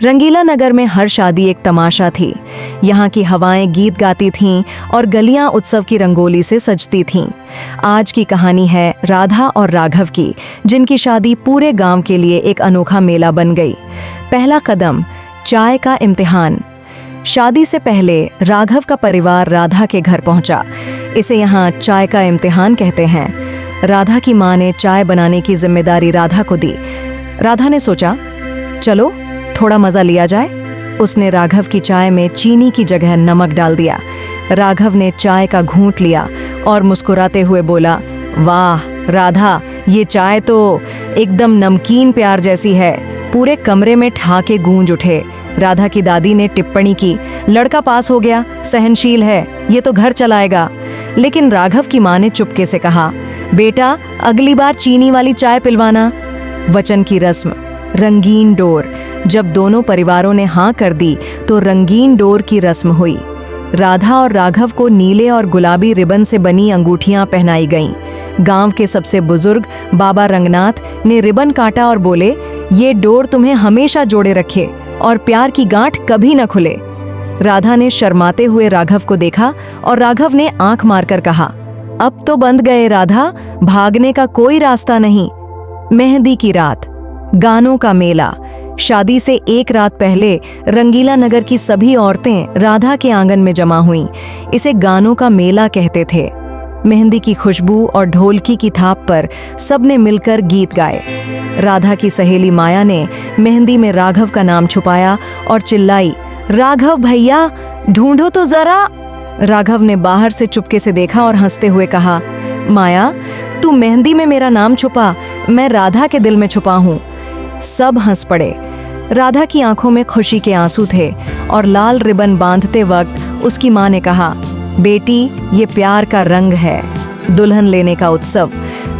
रंगीला नगर में हर शादी एक तमाशा थी। यहाँ की हवाएं गीत गाती थीं और गलियां उत्सव की रंगोली से सजती थीं। आज की कहानी है राधा और राघव की, जिनकी शादी पूरे गांव के लिए एक अनोखा मेला बन गई। पहला कदम, चाय का इम्तिहान। शादी से पहले राघव का परिवार राधा के घर पहुंचा। इसे यहाँ चाय का इम्तिहान कहते हैं। राधा की माँ ने चाय बनाने की जिम्मेदारी राधा को दी। राधा ने सोचा, चलो थोड़ा मजा लिया जाए। उसने राघव की चाय में चीनी की जगह नमक डाल दिया। राघव ने चाय का घूंट लिया और मुस्कुराते हुए बोला, वाह राधा, ये चाय तो एकदम नमकीन प्यार जैसी है। पूरे कमरे में ठहाके गूंज उठे। राधा की दादी ने टिप्पणी की, लड़का पास हो गया, सहनशील है, ये तो घर चलाएगा। लेकिन राघव की माँ ने चुपके से कहा, बेटा अगली बार चीनी वाली चाय पिलवाना। वचन की रस्म, रंगीन डोर। जब दोनों परिवारों ने हाँ कर दी तो रंगीन डोर की रस्म हुई। राधा और राघव को नीले और गुलाबी रिबन से बनी अंगूठियां पहनाई गईं। गांव के सबसे बुजुर्ग बाबा रंगनाथ ने रिबन काटा और बोले, ये डोर तुम्हें हमेशा जोड़े रखे और प्यार की गांठ कभी न खुले। राधा ने शर्माते हुए राघव को देखा और राघव ने आंख मारकर कहा, अब तो बंध गए राधा, भागने का कोई रास्ता नहीं। मेहंदी की रात, गानों का मेला। शादी से एक रात पहले रंगीला नगर की सभी औरतें राधा के आंगन में जमा हुईं। इसे गानों का मेला कहते थे। मेहंदी की खुशबू और ढोलकी की थाप पर सबने मिलकर गीत गाए। राधा की सहेली माया ने मेहंदी में राघव का नाम छुपाया और चिल्लाई, राघव भैया ढूंढो तो जरा। राघव ने बाहर से चुपके से देखा और हंसते हुए कहा, माया तू मेहंदी में मेरा नाम छुपा, मैं राधा के दिल में छुपा हूं। सब हंस पड़े। राधा की आंखों में खुशी के आंसू थे और लाल रिबन बांधते वक्त उसकी माँ ने कहा, बेटी ये प्यार का रंग है, दुल्हन लेने का उत्सव।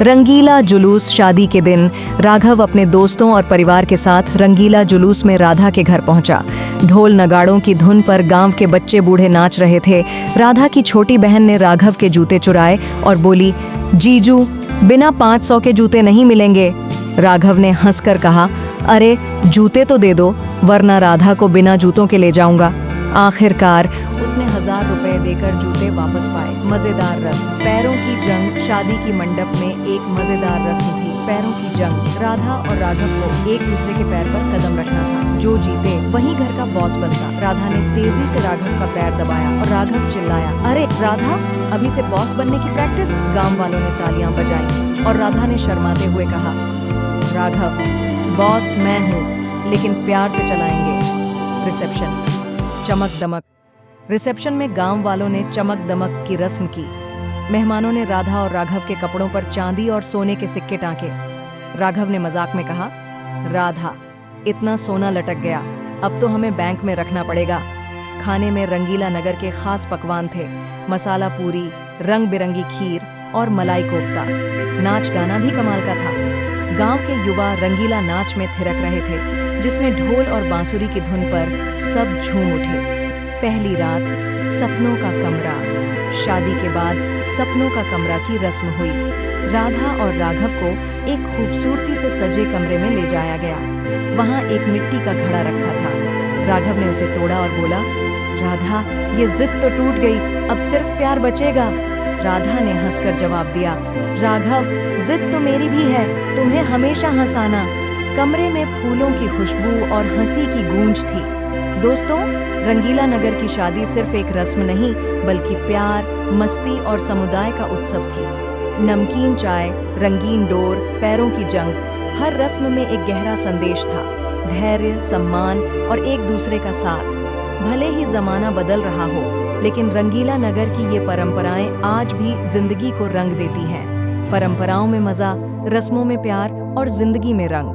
रंगीला जुलूस। शादी के दिन राघव अपने दोस्तों और परिवार के साथ रंगीला जुलूस में राधा के घर पहुंचा। ढोल नगाड़ों की धुन पर गांव के बच्चे बूढ़े नाच रहे थे। राधा की छोटी बहन ने राघव के जूते चुराए और बोली, जीजू बिना 500 के जूते नहीं मिलेंगे। राघव ने हंसकर कहा, अरे जूते तो दे दो, वरना राधा को बिना जूतों के ले जाऊंगा। आखिरकार उसने 1000 रुपए देकर जूते वापस पाए। मजेदार रस्म, पैरों की जंग। शादी की मंडप में एक मजेदार रस्म थी, पैरों की जंग। राधा और राघव को एक दूसरे के पैर पर कदम रखना था। जो जीते वही घर का बॉस बनता। राधा ने तेजी से राघव का पैर दबाया और राघव चिल्लाया, अरे राधा, अभी से बॉस बनने की प्रैक्टिस। गांव वालों ने तालियां बजाई और राधा ने शर्माते हुए कहा, राघव बॉस मैं हूँ, लेकिन प्यार से चलाएंगे। रिसेप्शन, चमक दमक। रिसेप्शन में गांव वालों ने चमक दमक की रस्म की। मेहमानों ने राधा और राघव के कपड़ों पर चांदी और सोने के सिक्के टांके। राघव ने मजाक में कहा, राधा इतना सोना लटक गया, अब तो हमें बैंक में रखना पड़ेगा। खाने में रंगीला नगर के खास पकवान थे, मसाला पूरी, रंग बिरंगी खीर और मलाई कोफ्ता। नाच गाना भी कमाल का था। गांव के युवा रंगीला नाच में थिरक रहे थे, जिसमें ढोल और बांसुरी की धुन पर सब झूम उठे। पहली रात, सपनों का कमरा। शादी के बाद सपनों का कमरा की रस्म हुई। राधा और राघव को एक खूबसूरती से सजे कमरे में ले जाया गया। वहां एक मिट्टी का घड़ा रखा था। राघव ने उसे तोड़ा और बोला, राधा ये जिद तो टूट गई, अब सिर्फ प्यार बचेगा। राधा ने हंसकर जवाब दिया, राघव जिद तो मेरी भी है, तुम्हें हमेशा हंसाना। कमरे में फूलों की खुशबू और हंसी की गूंज थी। दोस्तों, रंगीला नगर की शादी सिर्फ एक रस्म नहीं, बल्कि प्यार, मस्ती और समुदाय का उत्सव थी। नमकीन चाय, रंगीन डोर, पैरों की जंग, हर रस्म में एक गहरा संदेश था, धैर्य, सम्मान और एक दूसरे का साथ। भले ही जमाना बदल रहा हो, लेकिन रंगीला नगर की ये परंपराएं आज भी जिंदगी को रंग देती हैं। परंपराओं में मजा, रस्मों में प्यार और जिंदगी में रंग।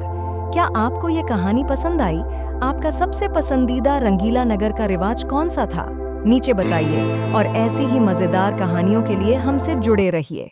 क्या आपको ये कहानी पसंद आई? आपका सबसे पसंदीदा रंगीला नगर का रिवाज कौन सा था? नीचे बताइए और ऐसी ही मजेदार कहानियों के लिए हमसे जुड़े रहिए।